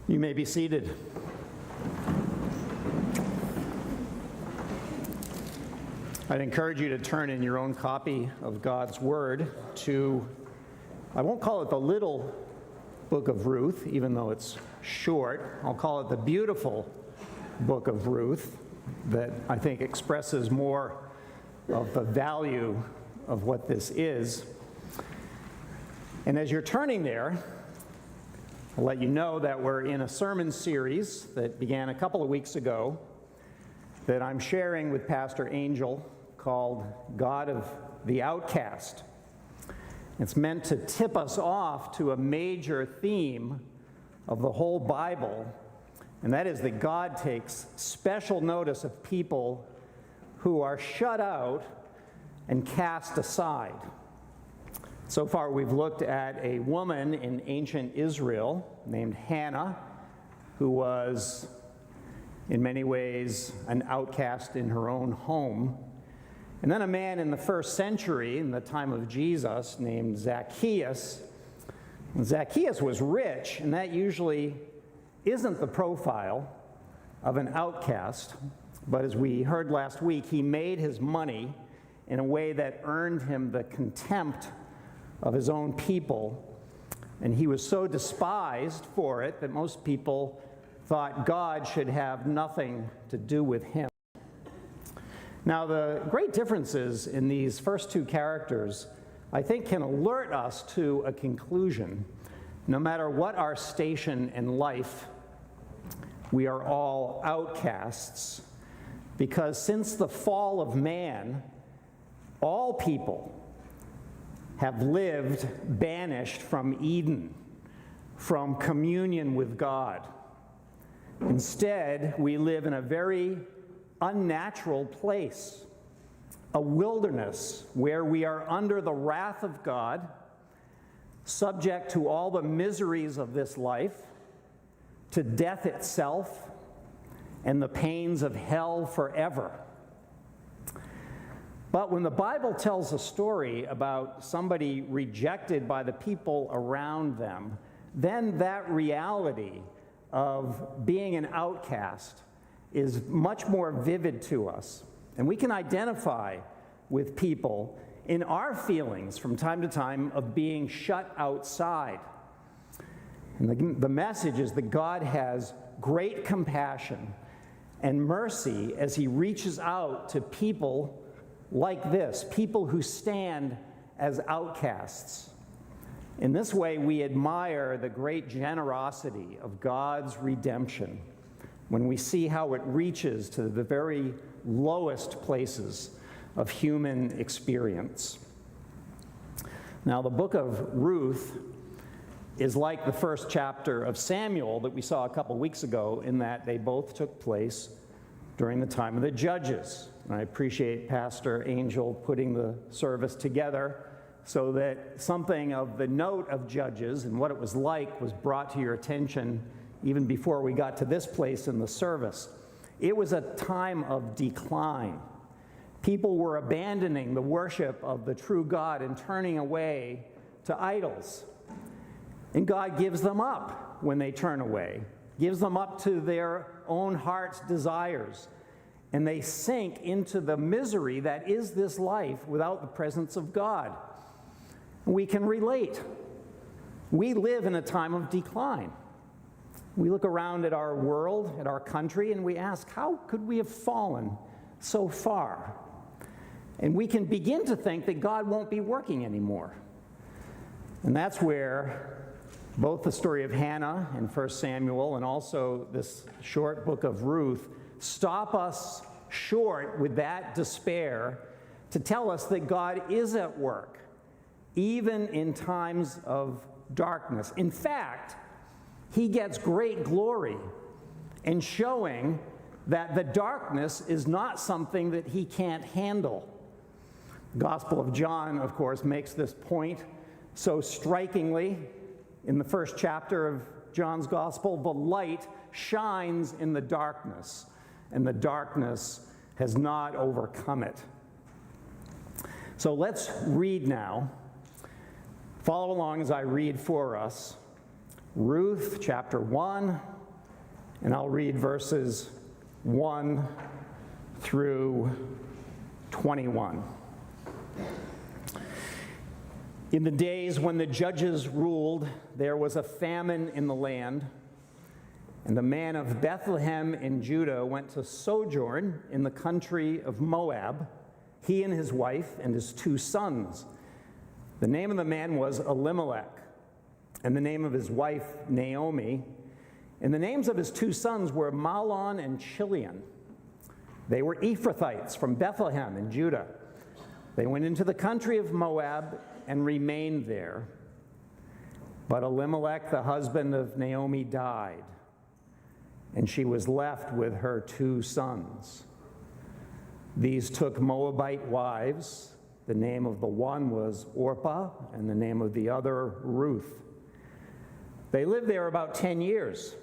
You may be seated. I'd encourage you to turn in your own copy of God's Word to, I won't call it the little book of Ruth, even though it's short. I'll call it the beautiful book of Ruth that I think expresses more of the value of what this is. And as you're turning there, I'll let you know that we're in a sermon series that began a couple of weeks ago that I'm sharing with Pastor Angel called God of the Outcast. It's meant to tip us off to a major theme of the whole Bible, and that is that God takes special notice of people who are shut out and cast aside. So far, we've looked at a woman in ancient Israel named Hannah, who was, in many ways, an outcast in her own home. And then a man in the first century, in the time of Jesus, named Zacchaeus. And Zacchaeus was rich, and that usually isn't the profile of an outcast. But as we heard last week, he made his money in a way that earned him the contempt of his own people, and he was so despised for it that most people thought God should have nothing to do with him. Now, the great differences in these first two characters, I think, can alert us to a conclusion. No matter what our station in life, we are all outcasts, because since the fall of man, all people have lived banished from Eden, from communion with God. Instead, we live in a very unnatural place, a wilderness where we are under the wrath of God, subject to all the miseries of this life, to death itself, and the pains of hell forever. But when the Bible tells a story about somebody rejected by the people around them, then that reality of being an outcast is much more vivid to us. And we can identify with people in our feelings from time to time of being shut outside. And the message is that God has great compassion and mercy as he reaches out to people like this, people who stand as outcasts. In this way, we admire the great generosity of God's redemption when we see how it reaches to the very lowest places of human experience. Now, the book of Ruth is like the first chapter of Samuel that we saw a couple weeks ago, in that they both took place during the time of the Judges. And I appreciate Pastor Angel putting the service together so that something of the note of Judges and what it was like was brought to your attention even before we got to this place in the service. It was a time of decline. People were abandoning the worship of the true God and turning away to idols. And God gives them up when they turn away, gives them up to their own heart's desires. And they sink into the misery that is this life without the presence of God. We can relate. We live in a time of decline. We look around at our world, at our country, and we ask, how could we have fallen so far? And we can begin to think that God won't be working anymore. And that's where both the story of Hannah in 1 Samuel and also this short book of Ruth stop us short with that despair to tell us that God is at work, even in times of darkness. In fact, he gets great glory in showing that the darkness is not something that he can't handle. The Gospel of John, of course, makes this point so strikingly. In the first chapter of John's Gospel, the light shines in the darkness, and the darkness has not overcome it. So let's read now. Follow along as I read for us Ruth chapter 1, and I'll read verses 1 through 21. In the days when the judges ruled, there was a famine in the land, and a man of Bethlehem in Judah went to sojourn in the country of Moab, he and his wife and his 2 sons. The name of the man was Elimelech, and the name of his wife Naomi, and the names of his 2 sons were Mahlon and Chilion. They were Ephrathites from Bethlehem in Judah. They went into the country of Moab and remained there. But Elimelech, the husband of Naomi, died, and she was left with her 2 sons. These took Moabite wives. The name of the one was Orpah, and the name of the other Ruth. They lived there about 10 years,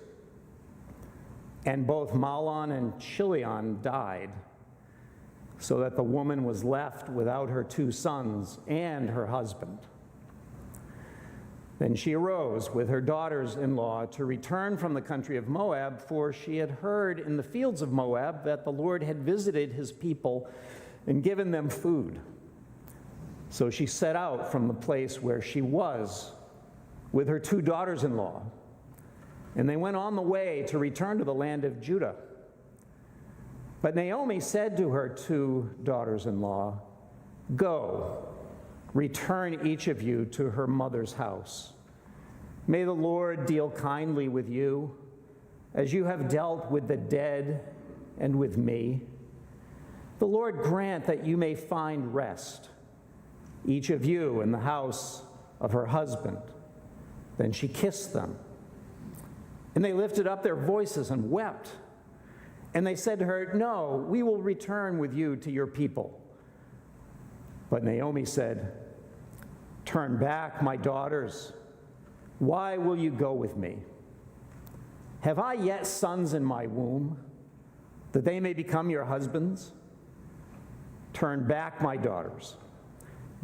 and both Mahlon and Chilion died, so that the woman was left without her 2 sons and her husband. Then she arose with her daughters-in-law to return from the country of Moab, for she had heard in the fields of Moab that the Lord had visited his people and given them food. So she set out from the place where she was with her 2 daughters-in-law, and they went on the way to return to the land of Judah. But Naomi said to her 2 daughters-in-law, "Go, return each of you to her mother's house. May the Lord deal kindly with you, as you have dealt with the dead and with me. The Lord grant that you may find rest, each of you in the house of her husband." Then she kissed them, and they lifted up their voices and wept. And they said to her, "No, we will return with you to your people." But Naomi said, "Turn back, my daughters. Why will you go with me? Have I yet sons in my womb, that they may become your husbands? Turn back, my daughters.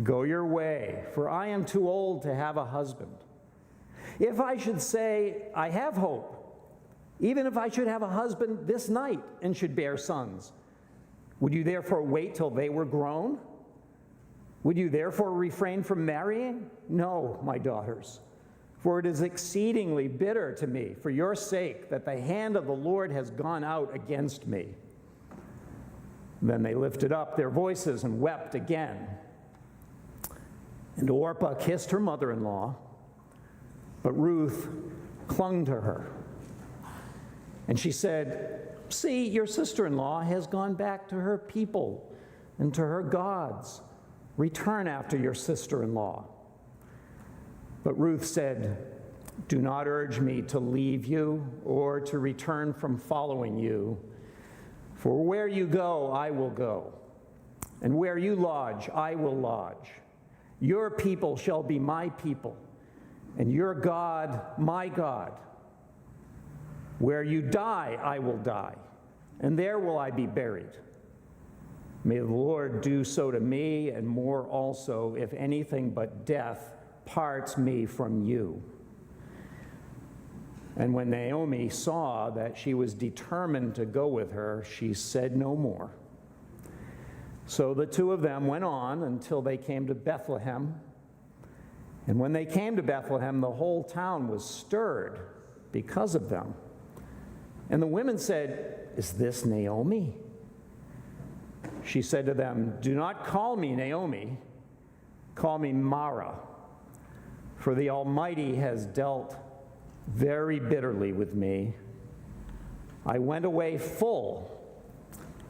Go your way, for I am too old to have a husband. If I should say, I have hope, even if I should have a husband this night and should bear sons, would you therefore wait till they were grown? Would you therefore refrain from marrying? No, my daughters, for it is exceedingly bitter to me for your sake that the hand of the Lord has gone out against me." Then they lifted up their voices and wept again. And Orpah kissed her mother-in-law, but Ruth clung to her. And she said, "See, your sister-in-law has gone back to her people and to her gods. Return after your sister-in-law." But Ruth said, "Do not urge me to leave you or to return from following you. For where you go, I will go, and where you lodge, I will lodge. Your people shall be my people, and your God, my God. Where you die, I will die, and there will I be buried. May the Lord do so to me, and more also, if anything but death parts me from you." And when Naomi saw that she was determined to go with her, she said no more. So the 2 of them went on until they came to Bethlehem. And when they came to Bethlehem, the whole town was stirred because of them. And the women said, "Is this Naomi?" She said to them, "Do not call me Naomi, call me Mara, for the Almighty has dealt very bitterly with me. I went away full,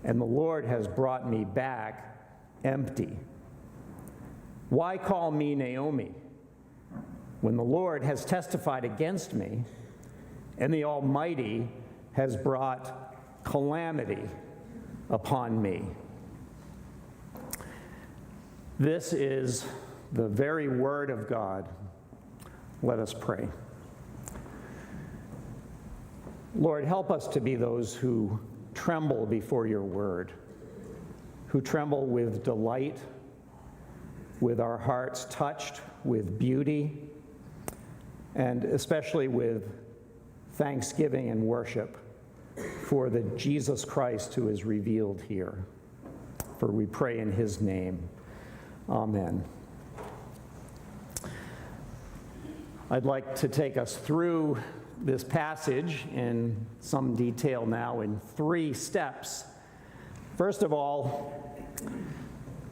and the Lord has brought me back empty. Why call me Naomi, when the Lord has testified against me, and the Almighty has brought calamity upon me?" This is the very word of God. Let us pray. Lord, help us to be those who tremble before your word, who tremble with delight, with our hearts touched with beauty, and especially with thanksgiving and worship for the Jesus Christ who is revealed here. For we pray in his name. Amen. I'd like to take us through this passage in some detail now in 3 steps. First of all,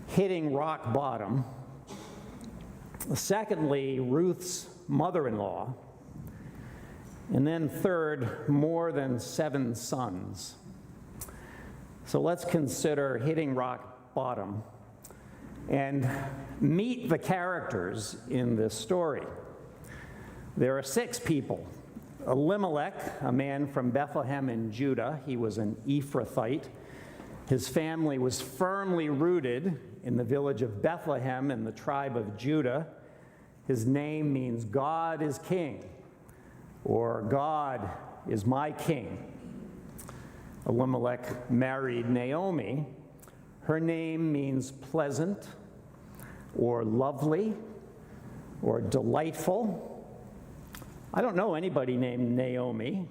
hitting rock bottom. Secondly, Ruth's mother-in-law. And then third, more than 7 sons. So let's consider hitting rock bottom and meet the characters in this story. There are 6 people. Elimelech, a man from Bethlehem in Judah. He was an Ephrathite. His family was firmly rooted in the village of Bethlehem in the tribe of Judah. His name means God is king, or God is my king. Elimelech married Naomi. Her name means pleasant, or lovely, or delightful. I don't know anybody named Naomi,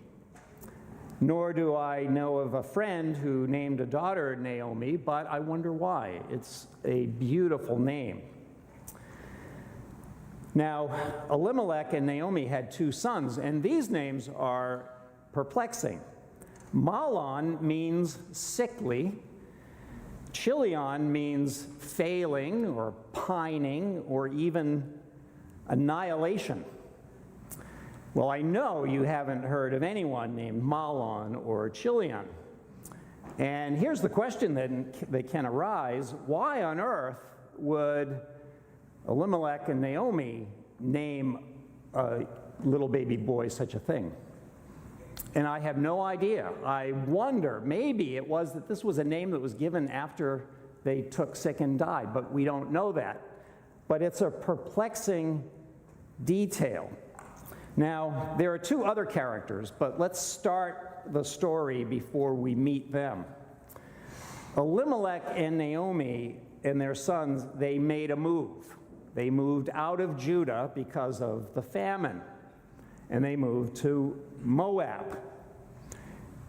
nor do I know of a friend who named a daughter Naomi, but I wonder why. It's a beautiful name. Now, Elimelech and Naomi had 2 sons, and these names are perplexing. Mahlon means sickly. Chilion means failing or pining or even annihilation. Well, I know you haven't heard of anyone named Mahlon or Chilion. And here's the question that can arise. Why on earth would Elimelech and Naomi name a little baby boy such a thing? And I have no idea. I wonder, maybe it was that this was a name that was given after they took sick and died, but we don't know that. But it's a perplexing detail. Now, there are 2 other characters, but let's start the story before we meet them. Elimelech and Naomi and their sons, they made a move. They moved out of Judah because of the famine, and they moved to Moab.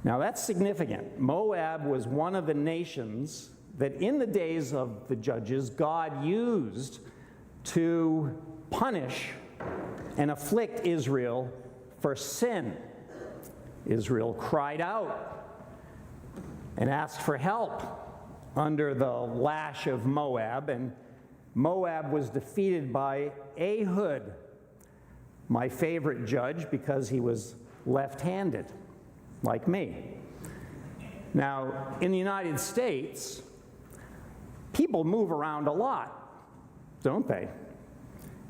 Now, that's significant. Moab was one of the nations that in the days of the judges, God used to punish and afflict Israel for sin. Israel cried out and asked for help under the lash of Moab, and Moab was defeated by Ehud, my favorite judge, because he was left-handed, like me. Now, in the United States, people move around a lot, don't they?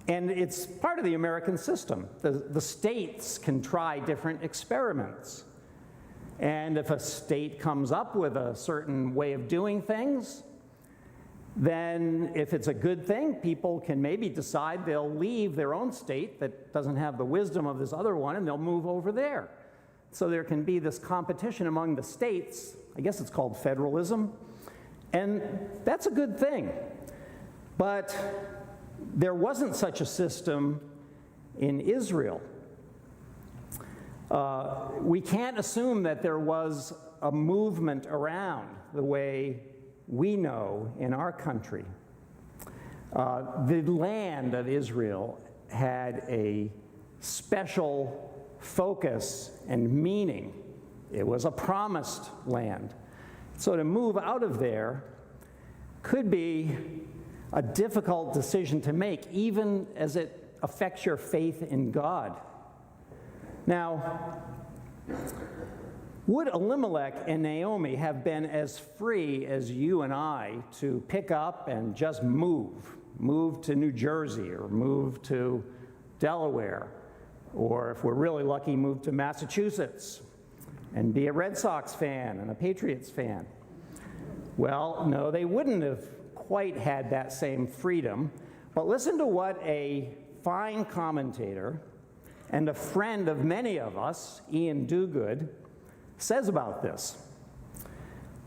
And it's part of the American system. The states can try different experiments. And if a state comes up with a certain way of doing things, then if it's a good thing, people can maybe decide they'll leave their own state that doesn't have the wisdom of this other one, and they'll move over there. So there can be this competition among the states. I guess it's called federalism. And that's a good thing. But there wasn't such a system in Israel. We can't assume that there was a movement around the way we know in our country. The land of Israel had a special focus and meaning. It was a promised land. So to move out of there could be a difficult decision to make, even as it affects your faith in God. Now, would Elimelech and Naomi have been as free as you and I to pick up and just move to New Jersey or move to Delaware, or if we're really lucky, move to Massachusetts and be a Red Sox fan and a Patriots fan? Well, no, they wouldn't have quite had that same freedom. But listen to what a fine commentator and a friend of many of us, Ian Duguid, says about this.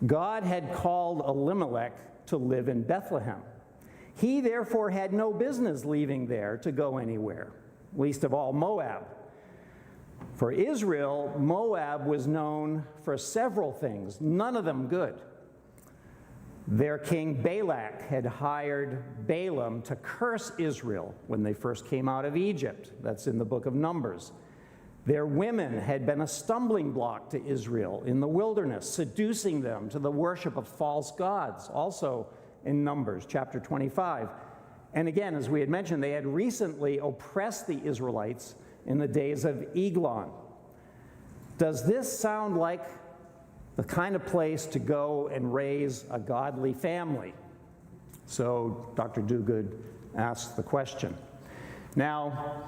God had called Elimelech to live in Bethlehem. He therefore had no business leaving there to go anywhere. least of all Moab. For Israel, Moab was known for several things, none of them good. Their king Balak had hired Balaam to curse Israel when they first came out of Egypt. That's in the book of Numbers. Their women had been a stumbling block to Israel in the wilderness, seducing them to the worship of false gods, also in Numbers chapter 25. And again, as we had mentioned, they had recently oppressed the Israelites in the days of Eglon. Does this sound like the kind of place to go and raise a godly family? So Dr. Duguid asks the question. Now,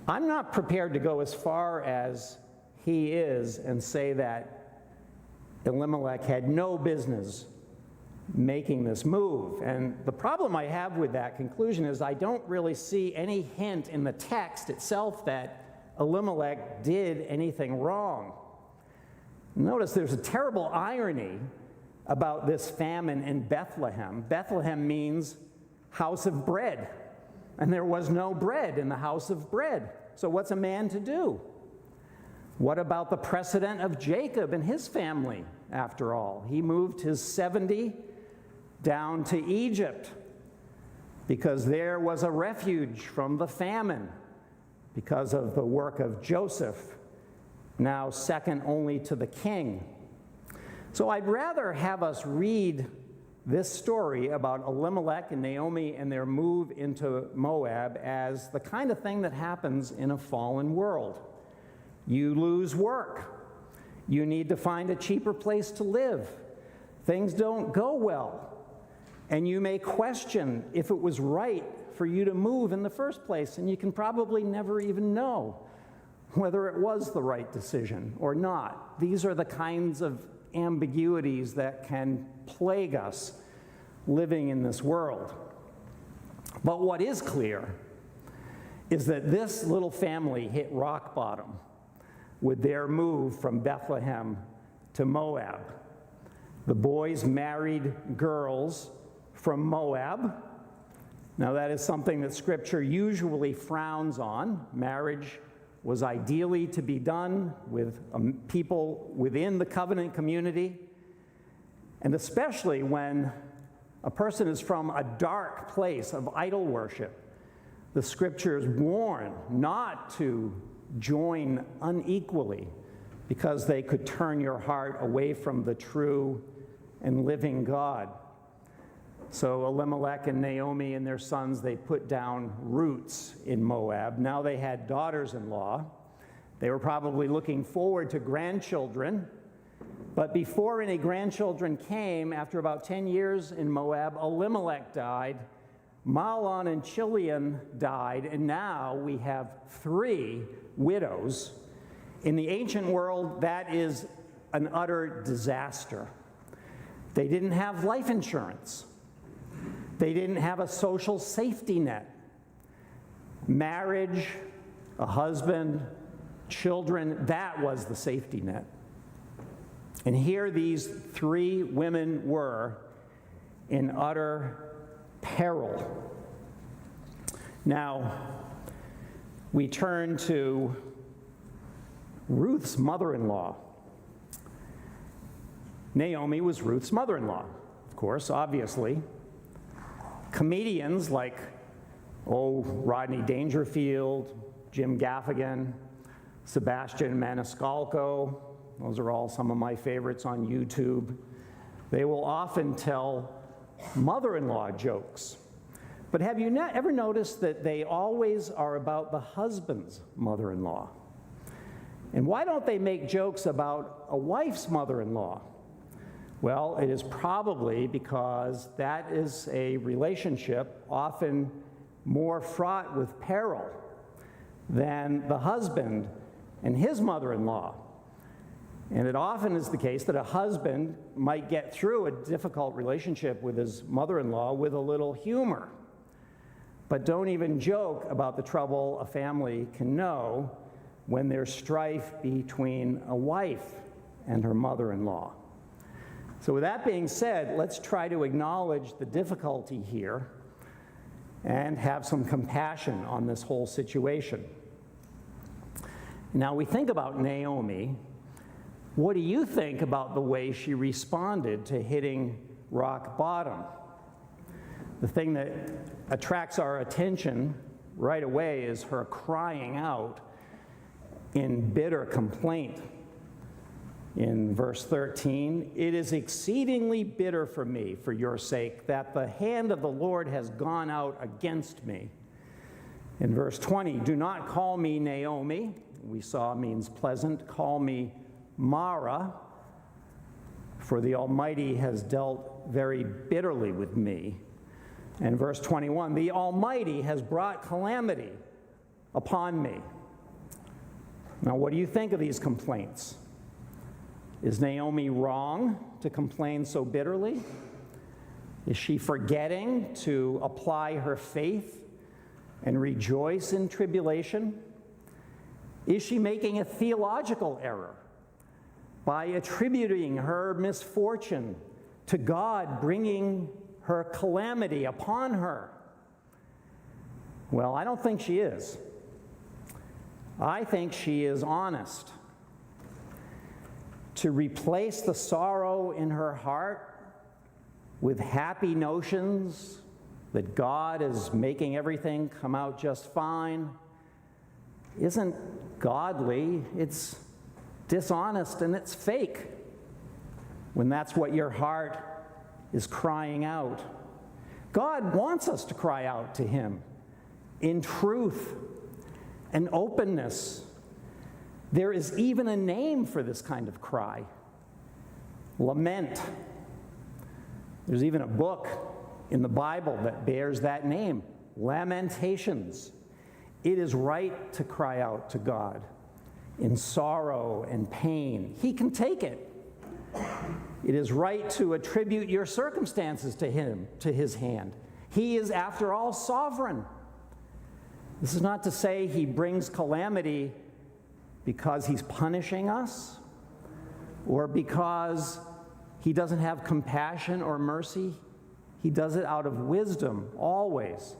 I'm not prepared to go as far as he is and say that Elimelech had no business making this move. And the problem I have with that conclusion is I don't really see any hint in the text itself that Elimelech did anything wrong. Notice there's a terrible irony about this famine in Bethlehem. Bethlehem means house of bread, and there was no bread in the house of bread. So what's a man to do? What about the precedent of Jacob and his family, after all? He moved his 70 down to Egypt because there was a refuge from the famine because of the work of Joseph, now second only to the king. So I'd rather have us read this story about Elimelech and Naomi and their move into Moab as the kind of thing that happens in a fallen world. You lose work. You need to find a cheaper place to live. Things don't go well. And you may question if it was right for you to move in the first place, and you can probably never even know whether it was the right decision or not. These are the kinds of ambiguities that can plague us living in this world. But what is clear is that this little family hit rock bottom with their move from Bethlehem to Moab. The boys married girls from Moab. Now that is something that Scripture usually frowns on. Marriage was ideally to be done with people within the covenant community, and especially when a person is from a dark place of idol worship. The Scriptures warn not to join unequally because they could turn your heart away from the true and living God. So Elimelech and Naomi and their sons, they put down roots in Moab. Now they had daughters-in-law. They were probably looking forward to grandchildren. But before any grandchildren came, after about 10 years in Moab, Elimelech died, Mahlon and Chilion died, and now we have 3 widows. In the ancient world, that is an utter disaster. They didn't have life insurance. They didn't have a social safety net. Marriage, a husband, children, that was the safety net. And here these 3 women were in utter peril. Now, we turn to Ruth's mother-in-law. Naomi was Ruth's mother-in-law, of course, obviously. Comedians like, Rodney Dangerfield, Jim Gaffigan, Sebastian Maniscalco, those are all some of my favorites on YouTube. They will often tell mother-in-law jokes. But have you ever noticed that they always are about the husband's mother-in-law? And why don't they make jokes about a wife's mother-in-law? Well, it is probably because that is a relationship often more fraught with peril than the husband and his mother-in-law. And it often is the case that a husband might get through a difficult relationship with his mother-in-law with a little humor. But don't even joke about the trouble a family can know when there's strife between a wife and her mother-in-law. So with that being said, let's try to acknowledge the difficulty here and have some compassion on this whole situation. Now we think about Naomi. What do you think about the way she responded to hitting rock bottom? The thing that attracts our attention right away is her crying out in bitter complaint. In verse 13, "It is exceedingly bitter for me, for your sake, that the hand of the Lord has gone out against me." In verse 20, "Do not call me Naomi," we saw means pleasant, "call me Mara, for the Almighty has dealt very bitterly with me." And verse 21, "The Almighty has brought calamity upon me." Now, what do you think of these complaints? Is Naomi wrong to complain so bitterly? Is she forgetting to apply her faith and rejoice in tribulation? Is she making a theological error by attributing her misfortune to God bringing her calamity upon her? Well, I don't think she is. I think she is honest. To replace the sorrow in her heart with happy notions that God is making everything come out just fine isn't godly. It's dishonest and it's fake when that's what your heart is crying out. God wants us to cry out to Him in truth and openness. There is even a name for this kind of cry: lament. There's even a book in the Bible that bears that name, Lamentations. It is right to cry out to God in sorrow and pain. He can take it. It is right to attribute your circumstances to Him, to His hand. He is, after all, sovereign. This is not to say He brings calamity because He's punishing us or because He doesn't have compassion or mercy. He does it out of wisdom, always,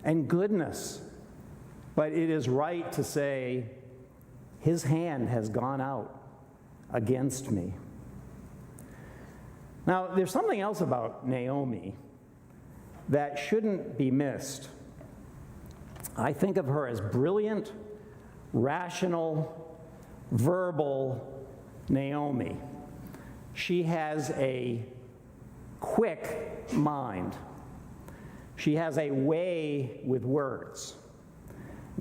and goodness. But it is right to say, His hand has gone out against me. Now, there's something else about Naomi that shouldn't be missed. I think of her as brilliant, rational, verbal Naomi. She has a quick mind. She has a way with words.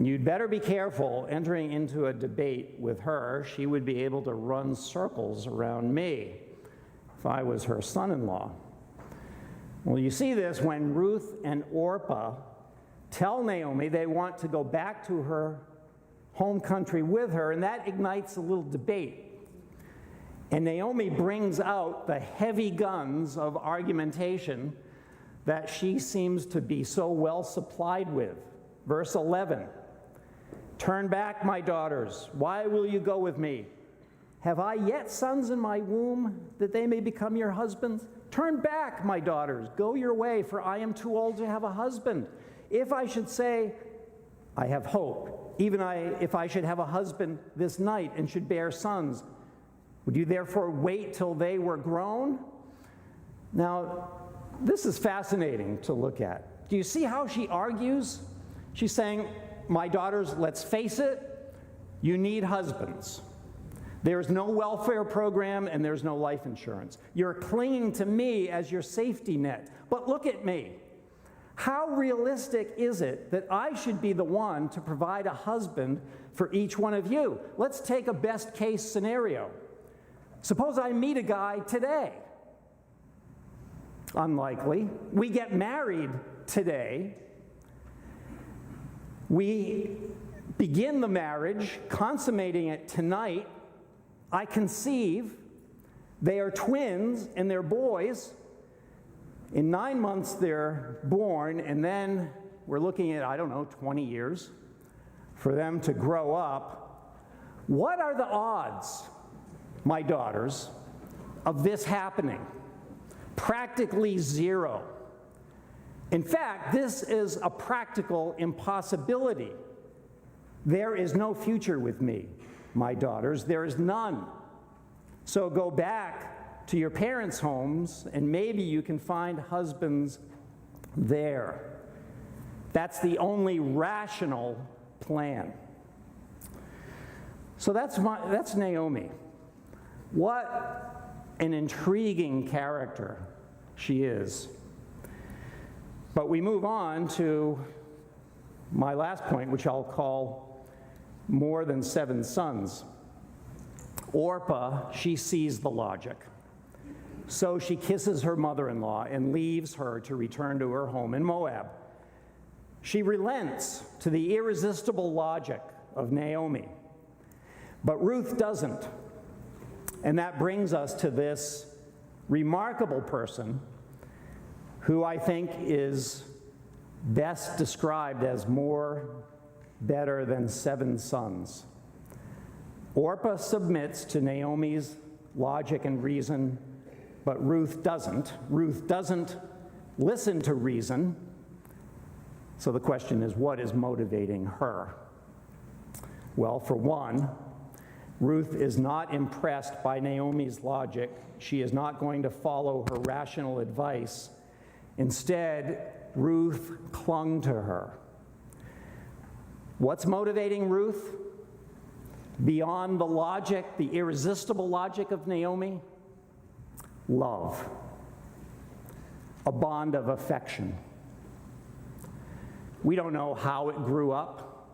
You'd better be careful entering into a debate with her. She would be able to run circles around me if I was her son-in-law. Well, you see this when Ruth and Orpah tell Naomi they want to go back to her home country with her, and that ignites a little debate. And Naomi brings out the heavy guns of argumentation that she seems to be so well supplied with. Verse 11, "Turn back, my daughters. Why will you go with me? Have I yet sons in my womb that they may become your husbands? Turn back, my daughters. Go your way, for I am too old to have a husband. If I should say, I have hope, if I should have a husband this night and should bear sons, would you therefore wait till they were grown?" Now, this is fascinating to look at. Do you see how she argues? She's saying, my daughters, let's face it, you need husbands. There's no welfare program and there's no life insurance. You're clinging to me as your safety net. But look at me. How realistic is it that I should be the one to provide a husband for each one of you? Let's take a best case scenario. Suppose I meet a guy today. Unlikely. We get married today. We begin the marriage, consummating it tonight. I conceive. They are twins and they're boys. In 9 months they're born, and then we're looking at, 20 years for them to grow up. What are the odds, my daughters, of this happening? Practically zero. In fact, this is a practical impossibility. There is no future with me, my daughters. There is none. So go back to your parents' homes, and maybe you can find husbands there. That's the only rational plan. So that's Naomi. What an intriguing character she is. But we move on to my last point, which I'll call more than 7 sons. Orpah, she sees the logic. So she kisses her mother-in-law and leaves her to return to her home in Moab. She relents to the irresistible logic of Naomi. But Ruth doesn't. And that brings us to this remarkable person who I think is best described as better than 7 sons. Orpah submits to Naomi's logic and reason, but Ruth doesn't. Ruth doesn't listen to reason. So the question is, what is motivating her? Well, for one, Ruth is not impressed by Naomi's logic. She is not going to follow her rational advice. Instead, Ruth clung to her. What's motivating Ruth? Beyond the logic, the irresistible logic of Naomi? Love. A bond of affection. We don't know how it grew up.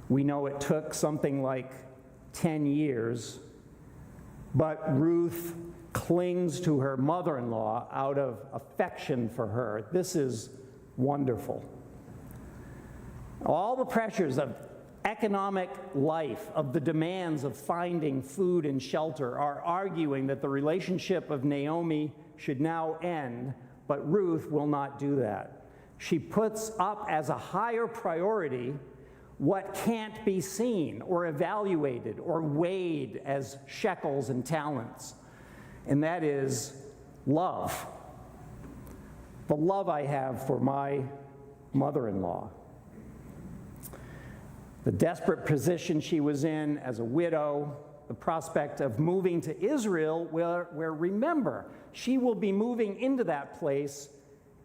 We know it took something like 10 years, but Ruth clings to her mother-in-law out of affection for her. This is wonderful. All the pressures of economic life, of the demands of finding food and shelter, are arguing that the relationship of Naomi should now end, but Ruth will not do that. She puts up as a higher priority what can't be seen or evaluated or weighed as shekels and talents, and that is love. The love I have for my mother-in-law. The desperate position she was in as a widow, the prospect of moving to Israel, where remember, she will be moving into that place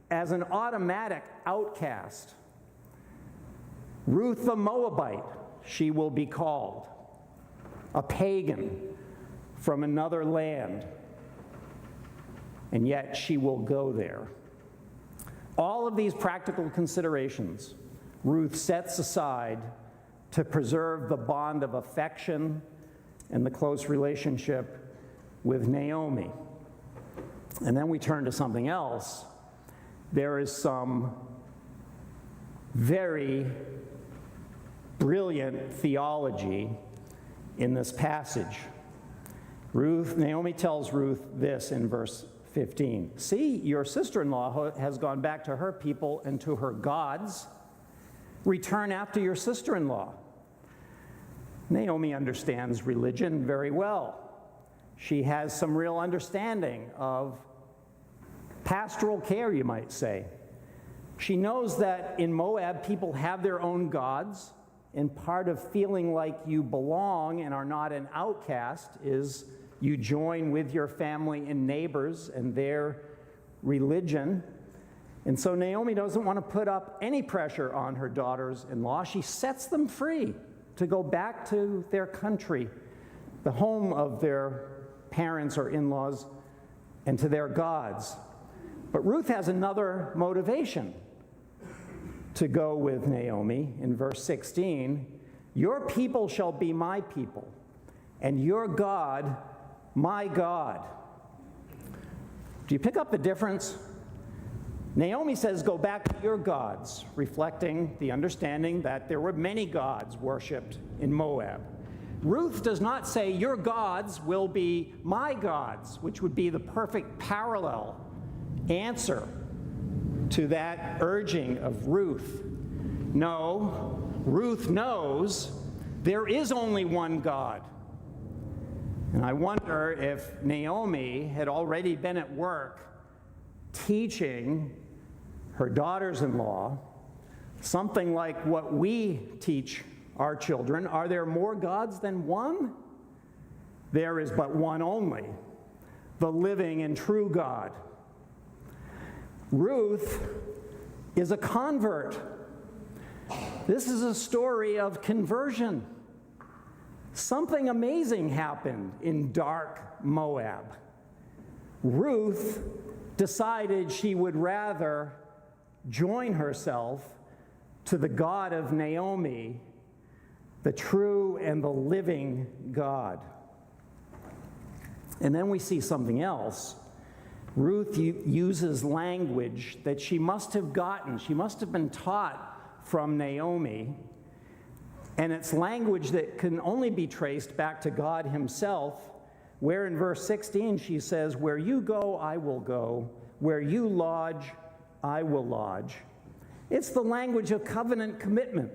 as an automatic outcast. Ruth the Moabite, she will be called, a pagan from another land, and yet she will go there. All of these practical considerations Ruth sets aside to preserve the bond of affection and the close relationship with Naomi. And then we turn to something else. There is some very brilliant theology in this passage. Naomi tells Ruth this in verse 15. See, your sister-in-law has gone back to her people and to her gods. Return after your sister-in-law. Naomi understands religion very well. She has some real understanding of pastoral care, you might say. She knows that in Moab, people have their own gods, and part of feeling like you belong and are not an outcast is you join with your family and neighbors and their religion. And so Naomi doesn't want to put up any pressure on her daughters-in-law. She sets them free to go back to their country, the home of their parents or in-laws, and to their gods. But Ruth has another motivation to go with Naomi in verse 16. Your people shall be my people, and your God, my God. Do you pick up the difference? Naomi says, go back to your gods, reflecting the understanding that there were many gods worshipped in Moab. Ruth does not say, your gods will be my gods, which would be the perfect parallel answer to that urging of Ruth. No, Ruth knows there is only one God. And I wonder if Naomi had already been at work teaching her daughters-in-law, something like what we teach our children: are there more gods than one? There is but one only, the living and true God. Ruth is a convert. This is a story of conversion. Something amazing happened in dark Moab. Ruth decided she would rather join herself to the God of Naomi, the true and the living God. And then we see something else. Ruth uses language that she must have gotten. She must have been taught from Naomi. And it's language that can only be traced back to God himself, where in verse 16 she says, "Where you go, I will go. Where you lodge, I will lodge." It's the language of covenant commitment.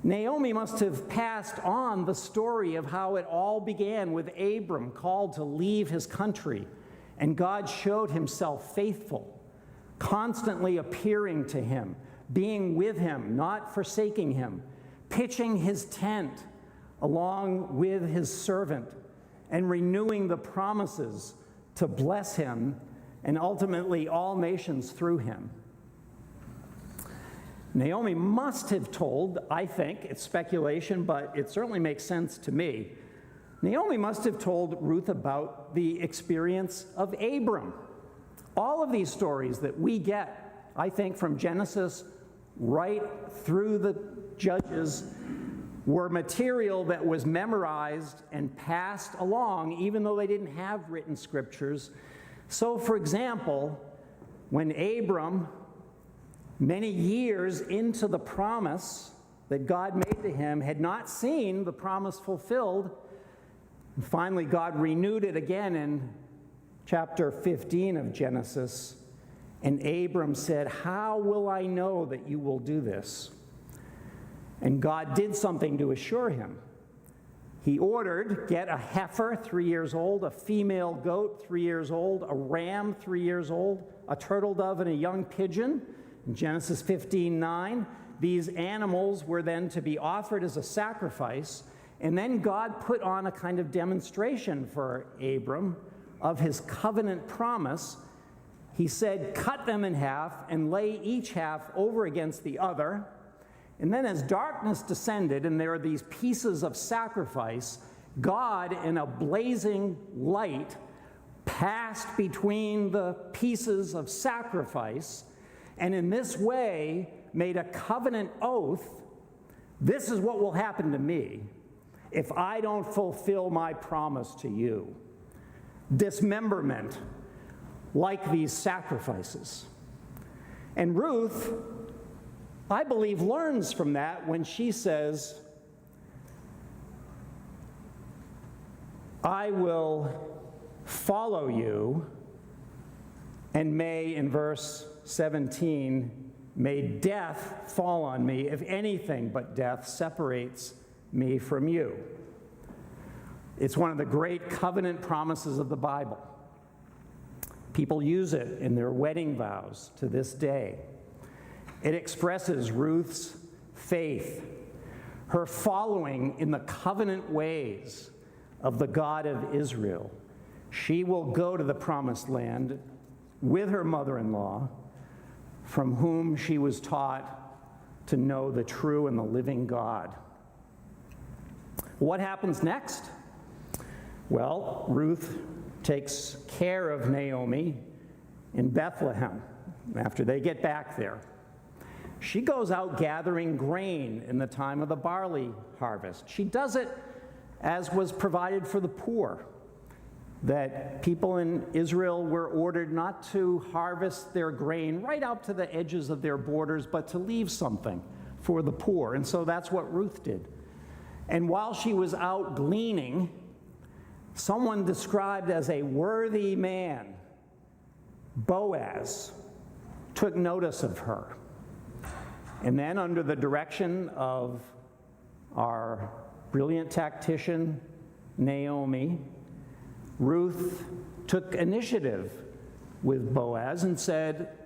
Naomi must have passed on the story of how it all began with Abram called to leave his country, and God showed himself faithful, constantly appearing to him, being with him, not forsaking him, pitching his tent along with his servant, and renewing the promises to bless him and ultimately all nations through him. Naomi must have told, I think, it's speculation, but it certainly makes sense to me. Naomi must have told Ruth about the experience of Abram. All of these stories that we get, I think, from Genesis right through the Judges were material that was memorized and passed along, even though they didn't have written scriptures. So, for example, when Abram, many years into the promise that God made to him, had not seen the promise fulfilled, and finally God renewed it again in chapter 15 of Genesis, and Abram said, "How will I know that you will do this?" And God did something to assure him. He ordered, get a heifer 3 years old, a female goat 3 years old, a ram 3 years old, a turtle dove, and a young pigeon. In Genesis 15:9, these animals were then to be offered as a sacrifice, and then God put on a kind of demonstration for Abram of his covenant promise. He said, "Cut them in half and lay each half over against the other." And then as darkness descended and there are these pieces of sacrifice, God in a blazing light passed between the pieces of sacrifice, and in this way made a covenant oath. This is what will happen to me if I don't fulfill my promise to you. Dismemberment, like these sacrifices. And Ruth, I believe, learns from that when she says, "I will follow you," and may, in verse 17, "may death fall on me if anything but death separates me from you." It's one of the great covenant promises of the Bible. People use it in their wedding vows to this day. It expresses Ruth's faith, her following in the covenant ways of the God of Israel. She will go to the promised land with her mother-in-law, from whom she was taught to know the true and the living God. What happens next? Well, Ruth takes care of Naomi in Bethlehem after they get back there. She goes out gathering grain in the time of the barley harvest. She does it as was provided for the poor, that people in Israel were ordered not to harvest their grain right out to the edges of their borders, but to leave something for the poor. And so that's what Ruth did. And while she was out gleaning, someone described as a worthy man, Boaz, took notice of her. And then, under the direction of our brilliant tactician, Naomi, Ruth took initiative with Boaz and said,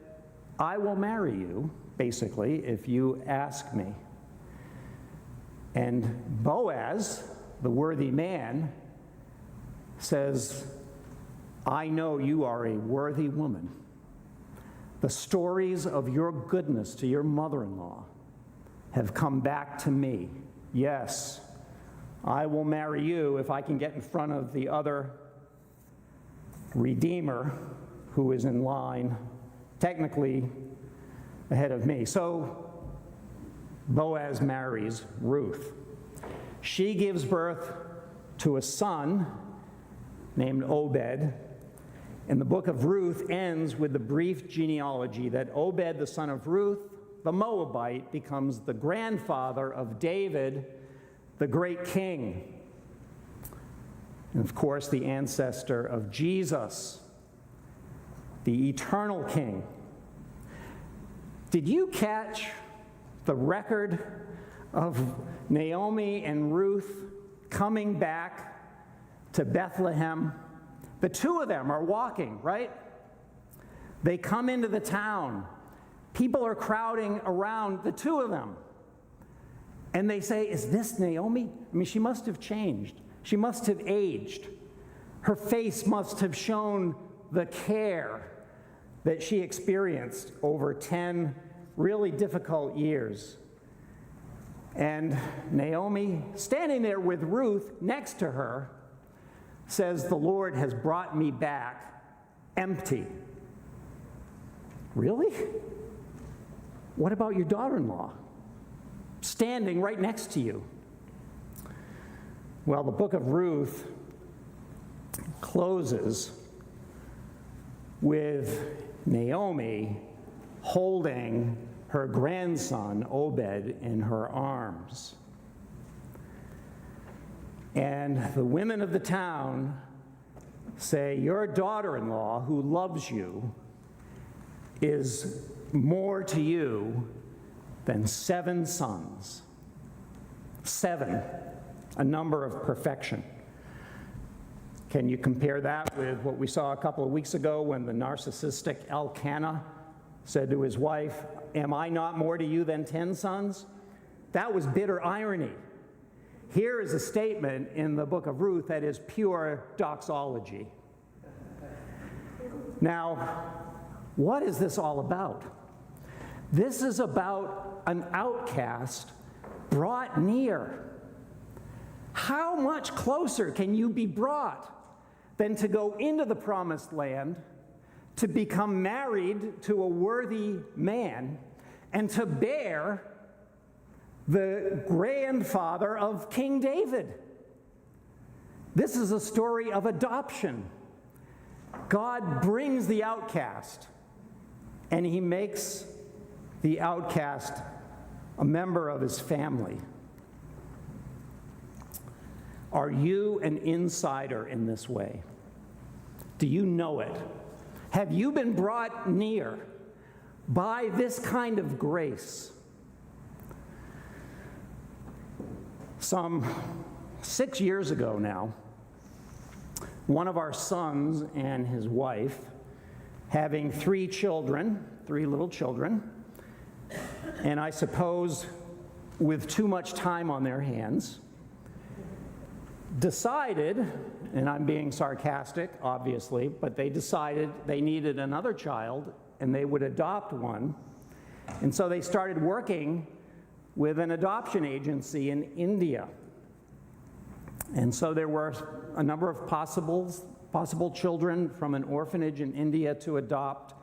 I will marry you, basically, if you ask me. And Boaz, the worthy man, says, I know you are a worthy woman. The stories of your goodness to your mother-in-law have come back to me. Yes, I will marry you if I can get in front of the other redeemer who is in line, technically ahead of me. So Boaz marries Ruth. She gives birth to a son named Obed. And the book of Ruth ends with the brief genealogy that Obed, the son of Ruth, the Moabite, becomes the grandfather of David, the great king. And of course, the ancestor of Jesus, the eternal king. Did you catch the record of Naomi and Ruth coming back to Bethlehem? The two of them are walking, right? They come into the town. People are crowding around the two of them. And they say, is this Naomi? I mean, she must have changed. She must have aged. Her face must have shown the care that she experienced over 10 really difficult years. And Naomi, standing there with Ruth next to her, says, the Lord has brought me back empty. Really? What about your daughter-in-law? Standing right next to you. Well, the book of Ruth closes with Naomi holding her grandson, Obed, in her arms. And the women of the town say, your daughter-in-law, who loves you, is more to you than 7 sons. 7, a number of perfection. Can you compare that with what we saw a couple of weeks ago when the narcissistic Elkanah said to his wife, am I not more to you than 10 sons? That was bitter irony. Here is a statement in the book of Ruth that is pure doxology. Now, what is this all about? This is about an outcast brought near. How much closer can you be brought than to go into the promised land, to become married to a worthy man, and to bear the grandfather of King David? This is a story of adoption. God brings the outcast, and he makes the outcast a member of his family. Are you an insider in this way? Do you know it? Have you been brought near by this kind of grace? Some 6 years ago now, one of our sons and his wife, having 3 children, 3 little children, and I suppose with too much time on their hands, decided, and I'm being sarcastic, obviously, but they decided they needed another child and they would adopt one. And so they started working with an adoption agency in India. And so there were a number of possible children from an orphanage in India to adopt.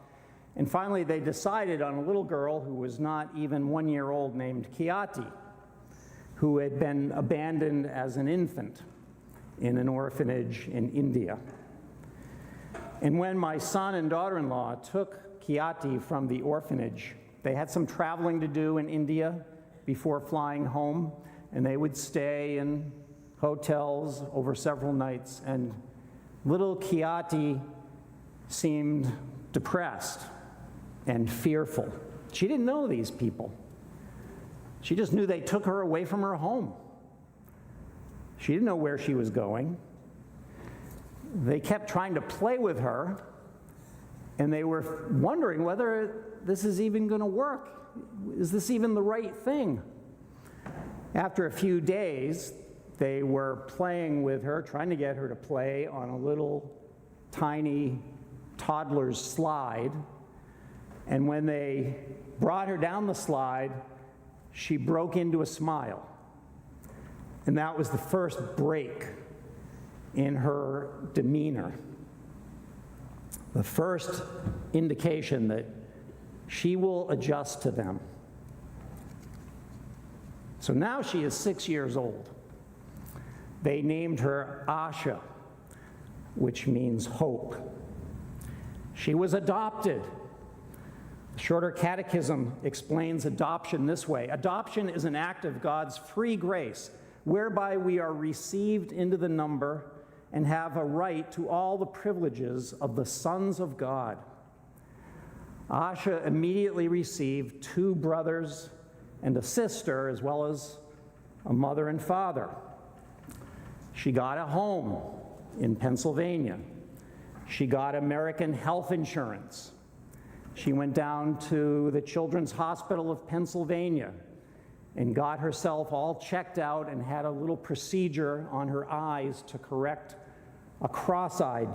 And finally, they decided on a little girl who was not even 1 year old named Kiati, who had been abandoned as an infant in an orphanage in India. And when my son and daughter-in-law took Kiati from the orphanage, they had some traveling to do in India before flying home, and they would stay in hotels over several nights, and little Kiati seemed depressed and fearful. She didn't know these people. She just knew they took her away from her home. She didn't know where she was going. They kept trying to play with her, And they were wondering whether this is even going to work. Is this even the right thing? After a few days, they were playing with her, trying to get her to play on a little tiny toddler's slide. And when they brought her down the slide, she broke into a smile. And that was the first break in her demeanor. The first indication that she will adjust to them. So now she is 6 years old. They named her Asha, which means hope. She was adopted. The Shorter Catechism explains adoption this way. Adoption is an act of God's free grace, whereby we are received into the number and have a right to all the privileges of the sons of God. Asha immediately received 2 brothers and a sister, as well as a mother and father. She got a home in Pennsylvania. She got American health insurance. She went down to the Children's Hospital of Pennsylvania and got herself all checked out and had a little procedure on her eyes to correct a cross-eyed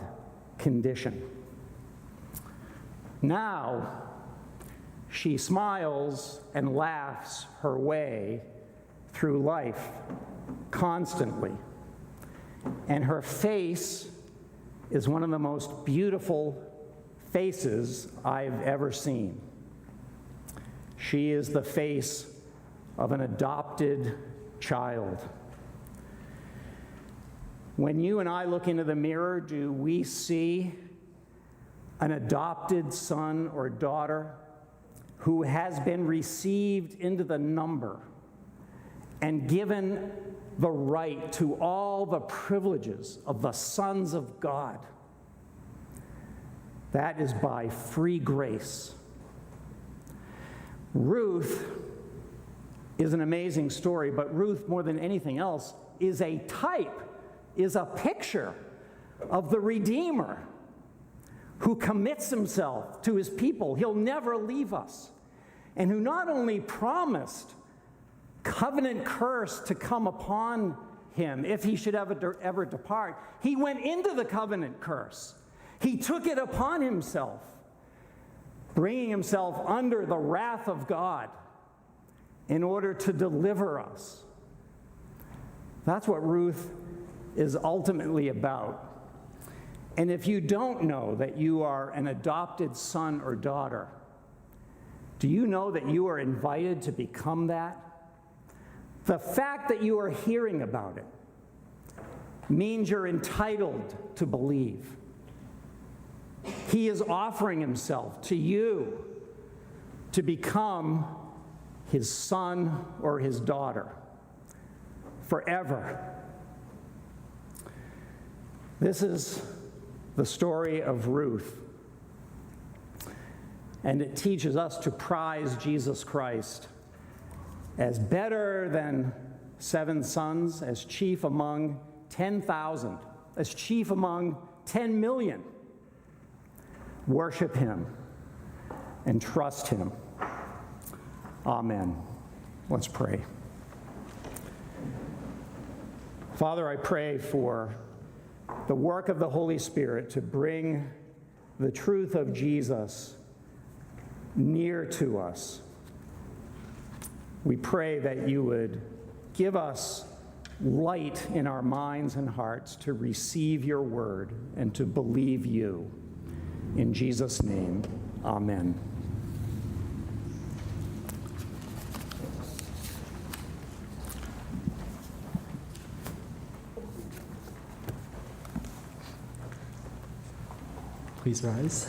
condition. Now, she smiles and laughs her way through life constantly. And her face is one of the most beautiful faces I've ever seen. She is the face of an adopted child. When you and I look into the mirror, do we see an adopted son or daughter who has been received into the number and given the right to all the privileges of the sons of God? That is by free grace. Ruth is an amazing story, but Ruth, more than anything else, is a type, is a picture of the Redeemer who commits himself to his people. He'll never leave us. And who not only promised covenant curse to come upon him if he should ever depart, he went into the covenant curse. He took it upon himself, bringing himself under the wrath of God in order to deliver us. That's what Ruth is ultimately about. And if you don't know that you are an adopted son or daughter, do you know that you are invited to become that? The fact that you are hearing about it means you're entitled to believe. He is offering himself to you to become his son or his daughter forever. This is the story of Ruth, and it teaches us to prize Jesus Christ as better than 7 sons, as chief among 10,000, as chief among 10 million. Worship him and trust him. Amen. Let's pray. Father, I pray for the work of the Holy Spirit to bring the truth of Jesus near to us. We pray that you would give us light in our minds and hearts to receive your word and to believe you. In Jesus' name, amen. Please rise.